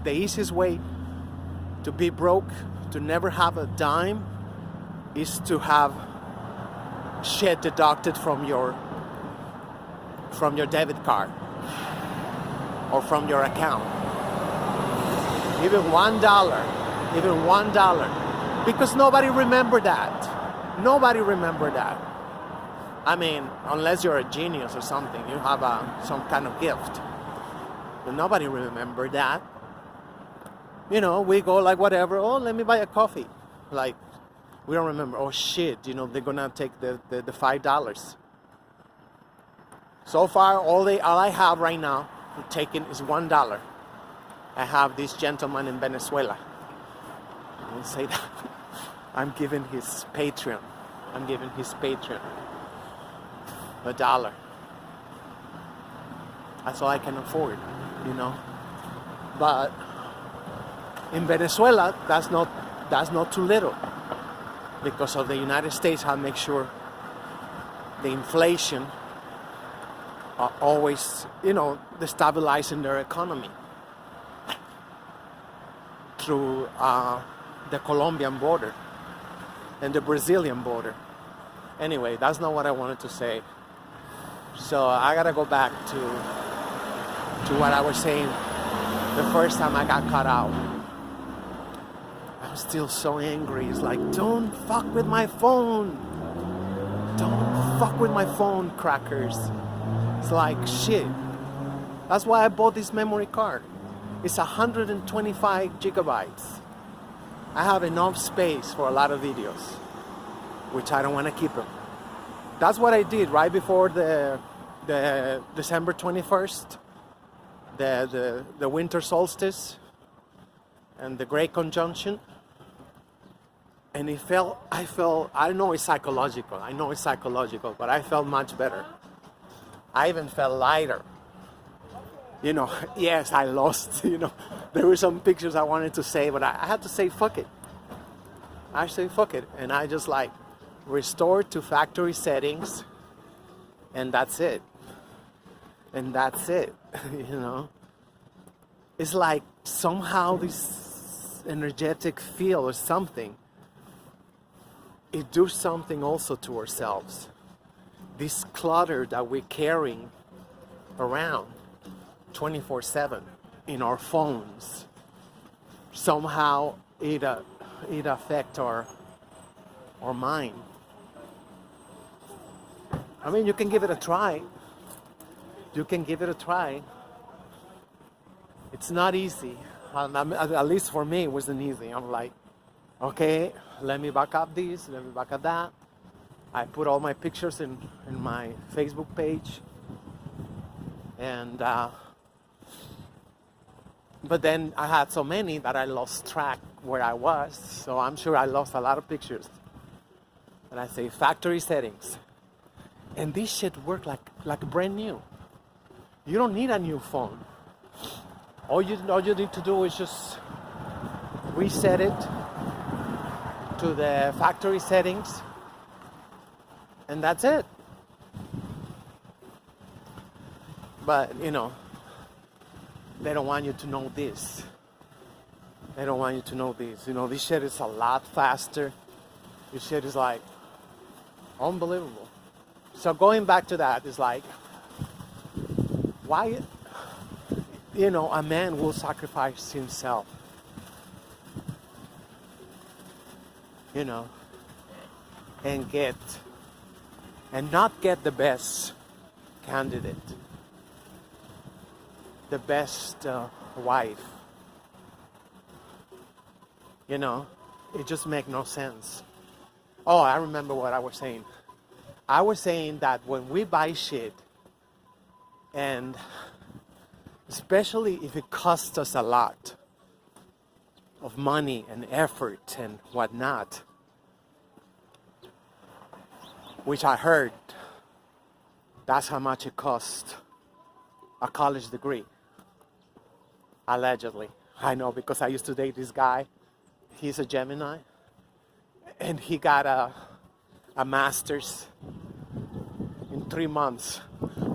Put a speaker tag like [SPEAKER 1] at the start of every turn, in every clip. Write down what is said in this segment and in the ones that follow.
[SPEAKER 1] the easiest way to be broke, to never have a dime, is to have shit deducted from your debit card or from your account. Even $1, because nobody remembered that. Nobody remembered that. I mean, unless you're a genius or something, you have some kind of gift. But nobody remembered that. You know, we go like whatever. Oh, let me buy a coffee. Like, we don't remember. Oh shit, you know, they're gonna take the $5. So far, all I have right now taken is $1. I have this gentleman in Venezuela. I won't say that. I'm giving his Patreon. $1. That's all I can afford, you know. But in Venezuela, that's not too little, because of the United States, how make sure the inflation are always, you know, destabilizing their economy through the Colombian border and the Brazilian border. Anyway, that's not what I wanted to say. So I gotta go back to what I was saying the first time I got cut out. I'm still so angry. It's like, don't fuck with my phone. Don't fuck with my phone, crackers. It's like, shit. That's why I bought this memory card. It's 125 gigabytes. I have enough space for a lot of videos, which I don't want to keep them. That's what I did right before the December 21st, the winter solstice and the Great Conjunction. And I know it's psychological, but I felt much better. I even felt lighter. You know, yes, I lost, you know. There were some pictures I wanted to say, but I had to say fuck it. I say fuck it. And I just like restored to factory settings, and that's it. You know. It's like somehow this energetic field or something, it do something also to ourselves. This clutter that we're carrying around 24/7 in our phones, somehow it affects our mind. I mean, you can give it a try. It's not easy. At least for me, it wasn't easy. I'm like, okay, let me back up this, let me back up that. I put all my pictures in my Facebook page. And but then I had so many that I lost track where I was. So I'm sure I lost a lot of pictures. And I say factory settings. And this shit worked like brand new. You don't need a new phone. All you need to do is just reset it to the factory settings. And that's it. But, you know, they don't want you to know this. You know, this shit is a lot faster. This shit is like unbelievable. So going back to that, is like, why, you know, a man will sacrifice himself, you know, and not get the best candidate, the best wife. You know, it just makes no sense. Oh, I remember what I was saying. I was saying that when we buy shit, and especially if it costs us a lot of money and effort and whatnot, which I heard that's how much it cost a college degree, allegedly. I know, because I used to date this guy. He's a Gemini, and he got a master's in 3 months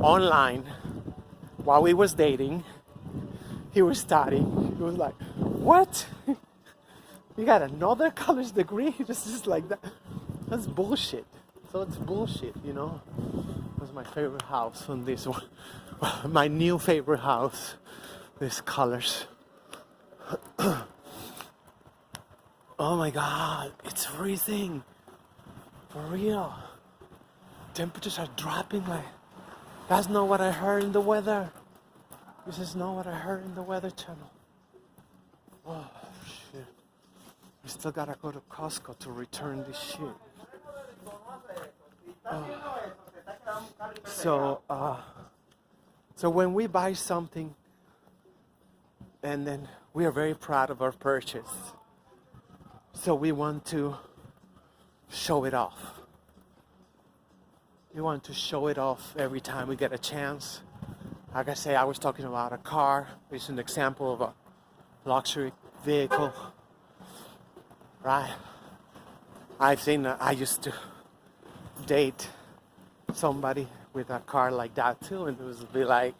[SPEAKER 1] online while we was dating. he was studying. He was like, what? You got another college degree? This is like that. That's bullshit. So it's bullshit, you know. That's my favorite house on this one. My new favorite house. These colors. Oh my god, it's freezing. For real. Temperatures are dropping like... That's not what I heard in the weather. This is not what I heard in the Weather Channel. Oh, shit. We still gotta go to Costco to return this shit. So when we buy something, and then we are very proud of our purchase, so we want to show it off. We want to show it off every time we get a chance. Like I say, I was talking about a car. It's an example of a luxury vehicle, right? I used to date somebody with a car like that too, and it was be like,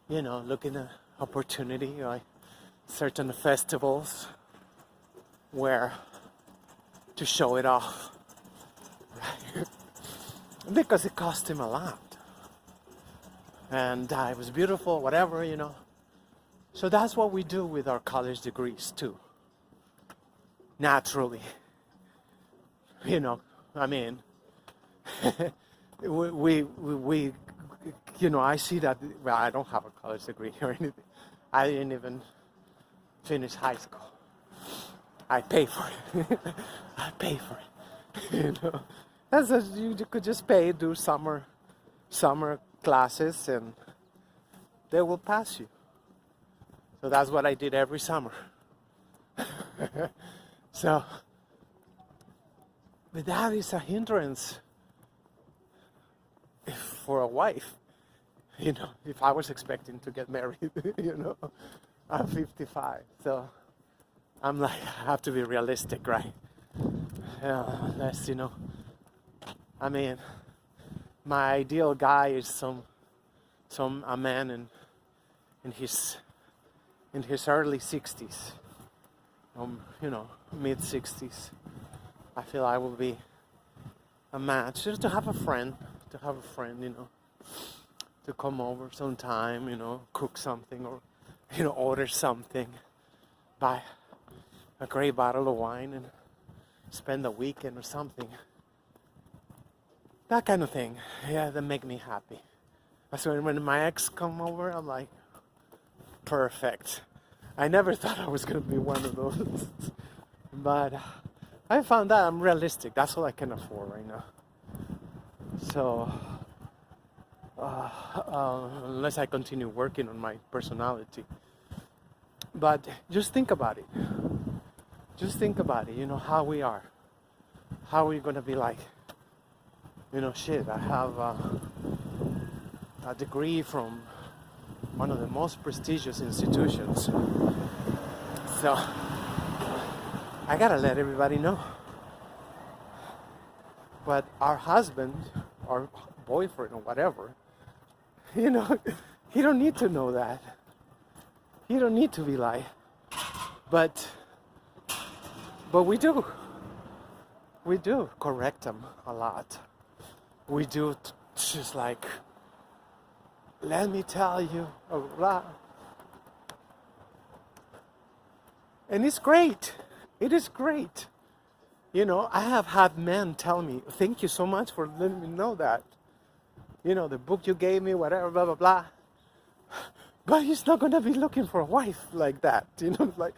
[SPEAKER 1] you know, looking at opportunity, like certain festivals where to show it off, right? Because it cost him a lot, and it was beautiful, whatever, you know. So that's what we do with our college degrees too. Naturally, you know, I mean, we you know, I see that. Well, I don't have a college degree or anything. I didn't even finish high school. I pay for it. I pay for it. You know, you could just pay, do summer classes, and they will pass you. So that's what I did every summer. So, but that is a hindrance for a wife. You know, if I was expecting to get married, you know, I'm 55, so I'm like, I have to be realistic, right? That's, you know, I mean, my ideal guy is a man in his early 60s, you know, mid 60s. I feel I will be a match. Just to have a friend, you know, to come over sometime, you know, cook something, or, you know, order something, buy a great bottle of wine and spend a weekend or something. That kind of thing, yeah, that make me happy. That's when my ex come over, I'm like, perfect. I never thought I was gonna be one of those, but I found out I'm realistic. That's all I can afford right now. So, unless I continue working on my personality. But just think about it. Just think about it, you know, how we are. How are we gonna be like? You know, shit, I have a degree from one of the most prestigious institutions. So, I gotta let everybody know. But our husband, or boyfriend, or whatever, you know, he don't need to know that. He don't need to be like, but we do. We do correct him a lot. We do just like, let me tell you, blah, blah. And it's great. It is great. You know, I have had men tell me, thank you so much for letting me know that. You know, the book you gave me, whatever, blah, blah, blah. But he's not going to be looking for a wife like that. You know,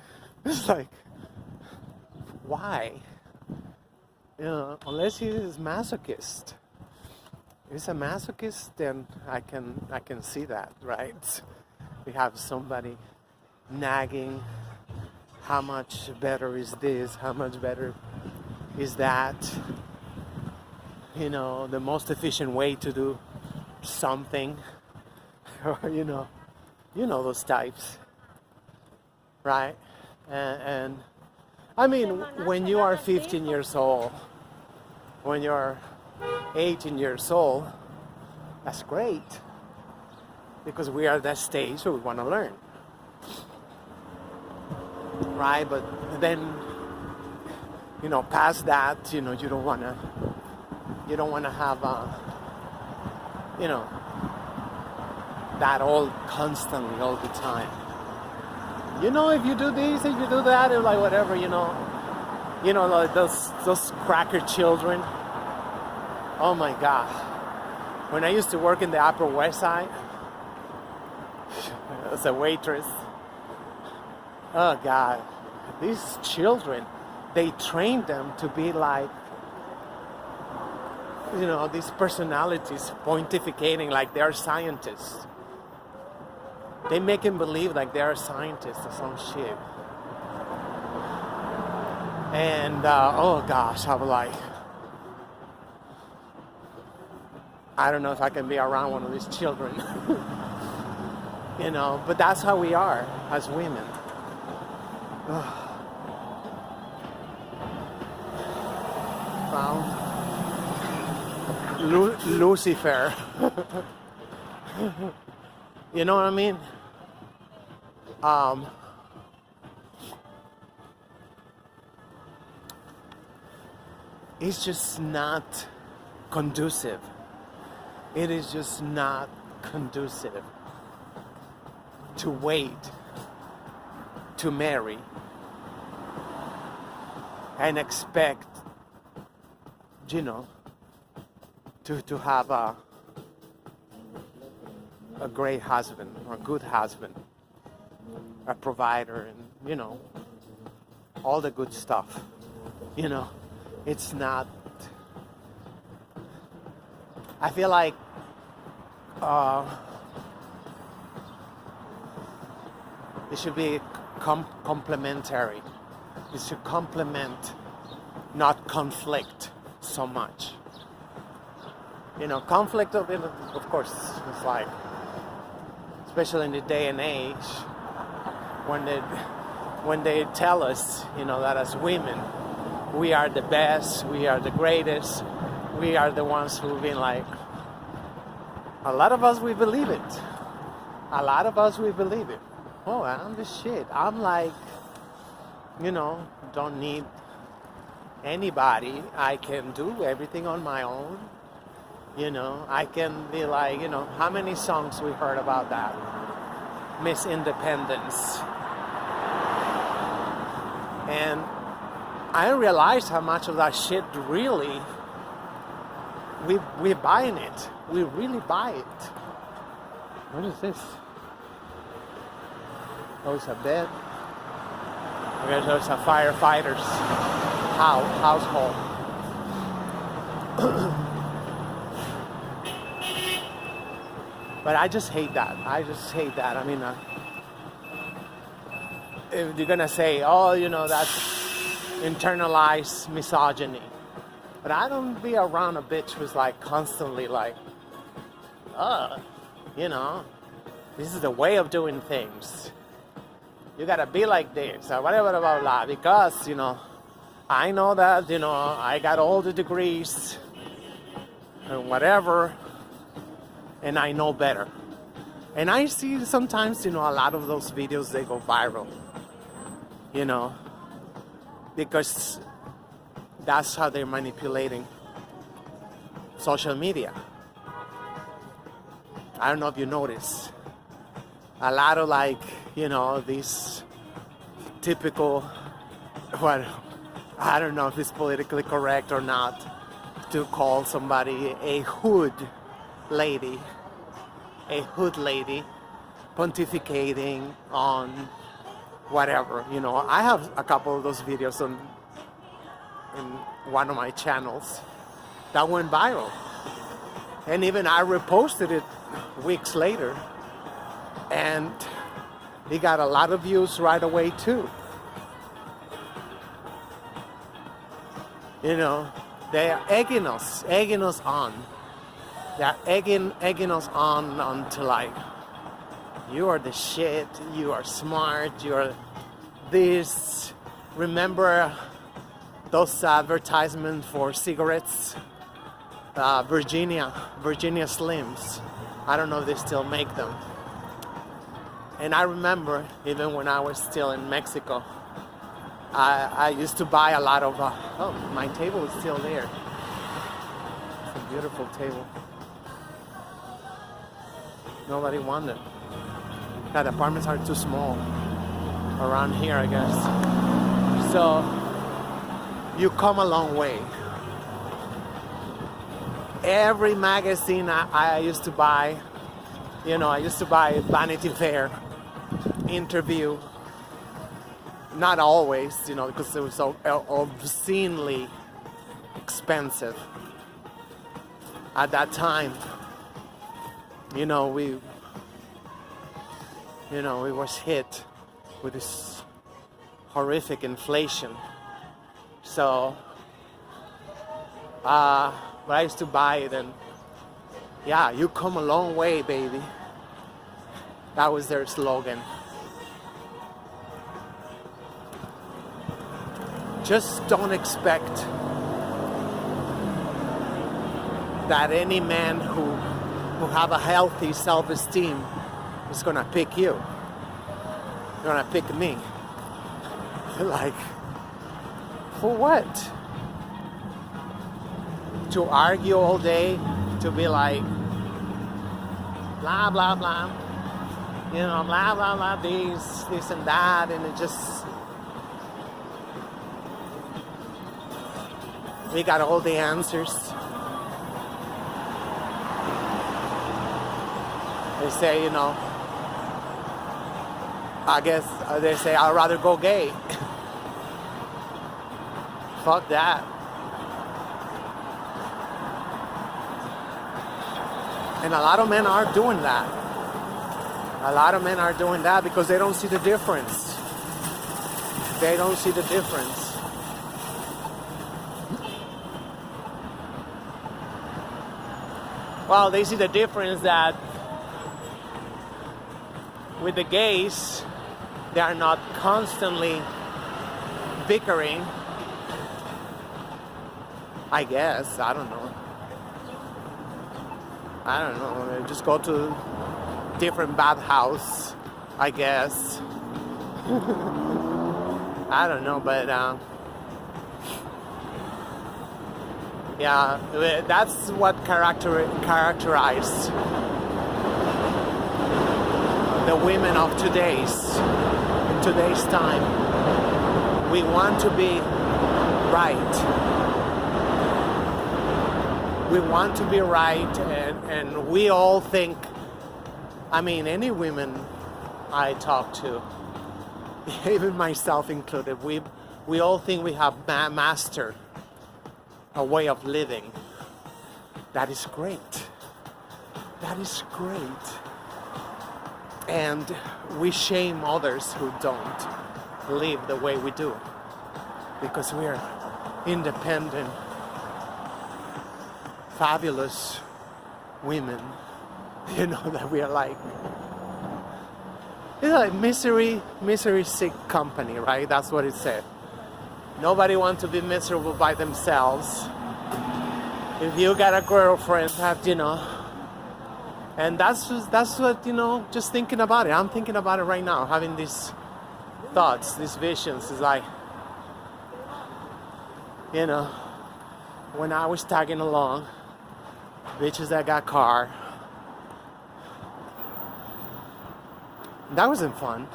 [SPEAKER 1] it's like, why? You know, unless he is masochist. If he's a masochist, then I can see that, right? We have somebody nagging, how much better is this? How much better is that? You know, the most efficient way to do something. Or, you know those types, right? And I mean, when you are 15 years old, when you're 18 years old, that's great. because we are at that stage where we want to learn, right? But then, past that, you don't want to have, that all constantly, all the time. If you do this, if you do that, it's like whatever, like those cracker children. Oh my God. When I used to work in the Upper West Side as a waitress, oh God, these children, they trained them to be like, these personalities pontificating like they're scientists. They make them believe like they're scientists or some shit. And, oh gosh, I was like, I don't know if I can be around one of these children. But that's how we are as women. Well, Lucifer. You know what I mean? It's just not conducive. It is just not conducive to wait to marry and expect, to have a great husband or a good husband, a provider, and all the good stuff. It's not. I feel like it should be complementary. It should complement, not conflict so much. Conflict of course, it's like, especially in the day and age, when they tell us, that as women, we are the best, we are the greatest, we are the ones who've been like, a lot of us, we believe it. A lot of us, we believe it. Oh, I'm the shit. I'm like, don't need anybody. I can do everything on my own. I can be like, how many songs we heard about that? Miss Independence. And I realized how much of that shit really, we're buying it. We really buy it. What is this? Oh, it's a bed. I guess it's a firefighter's household. But I just hate that. I mean, if you're gonna say, oh, that's internalized misogyny. But I don't be around a bitch who's like constantly like, this is the way of doing things. You gotta be like this, or whatever, blah, blah, blah. Because, I know that, I got all the degrees and whatever, and I know better. And I see sometimes, a lot of those videos, they go viral, because that's how they're manipulating social media. I don't know if you notice. A lot of these typical, I don't know if it's politically correct or not to call somebody a hood lady, pontificating on whatever. I have a couple of those videos in one of my channels that went viral, and even I reposted it weeks later, and he got a lot of views right away too. They are egging us on. They're egging us on until like, you are the shit, you are smart, you are this. Remember those advertisements for cigarettes? Virginia Slims. I don't know if they still make them. And I remember, even when I was still in Mexico, I used to buy a lot of, oh, my table is still there. It's a beautiful table. Nobody wanted. Yeah, the apartments are too small around here, I guess. So, you come a long way. Every magazine I used to buy, I used to buy Vanity Fair, Interview. Not always, because it was so obscenely expensive at that time. We was hit with this horrific inflation. So, but I used to buy it, and yeah, you come a long way, baby. That was their slogan. Just don't expect that any man who have a healthy self-esteem is gonna pick you. They're gonna pick me. Like, for what? To argue all day, to be like, blah, blah, blah. Blah, blah, blah, this and that, and it just... We got all the answers. They say, I guess they say, I'd rather go gay. Fuck that. And a lot of men are doing that. A lot of men are doing that because they don't see the difference. They don't see the difference. Well, they see the difference that with the gays, they are not constantly bickering. I guess, I don't know. They just go to different bathhouse, I guess. I don't know, but yeah, that's what characterized the women of today's time. We want to be right. We want to be right, and we all think, any women I talk to, even myself included, we all think we have mastered a way of living. That is great. That is great. And we shame others who don't live the way we do, because we are independent, fabulous women, that we are like, it's like misery sick company, right? That's what it said. Nobody wants to be miserable by themselves. If you got a girlfriend, and that's what, just thinking about it. I'm thinking about it right now, having these thoughts, these visions. It's like, when I was tagging along, bitches that got car, that wasn't fun.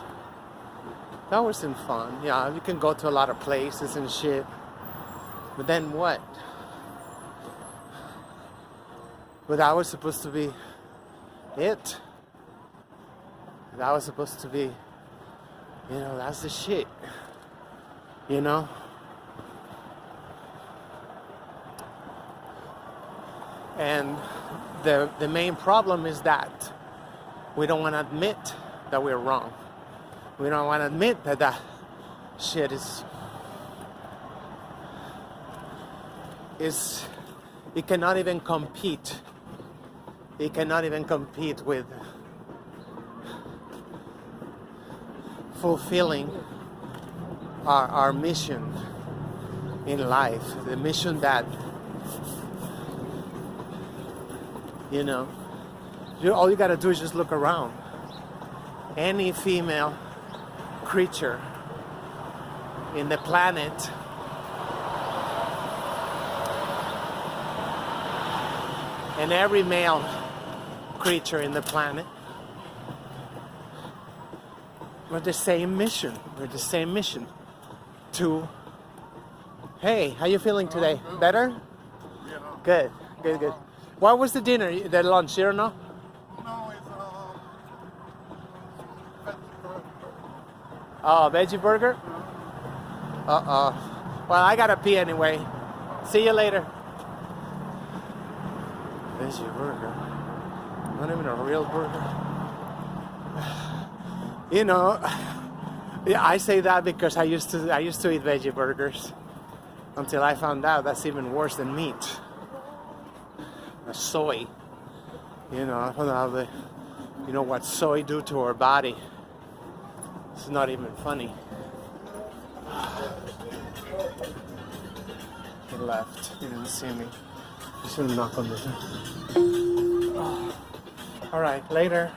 [SPEAKER 1] That wasn't fun. Yeah, you can go to a lot of places and shit. But then what? But that was supposed to be it. That was supposed to be, that's the shit. And the main problem is that we don't want to admit that we're wrong. We don't want to admit that shit is it cannot even compete. It cannot even compete with fulfilling our mission in life. The mission that, all you gotta do is just look around. any female creature in the planet and every male creature in the planet, we're the same mission. We're the same mission to, hey, how you feeling today? Better?
[SPEAKER 2] Yeah.
[SPEAKER 1] Good, good, good. What was the dinner, the lunch, you don't know?
[SPEAKER 2] No, it's
[SPEAKER 1] Oh, veggie burger? Uh-oh. Well, I gotta pee anyway. See you later. Veggie burger. Not even a real burger. You know, yeah, I say that because I used to eat veggie burgers until I found out that's even worse than meat. Soy. You know, I found out you know what soy do to our body. It's not even funny. He left. He didn't see me. He's gonna knock on the door. All right, later.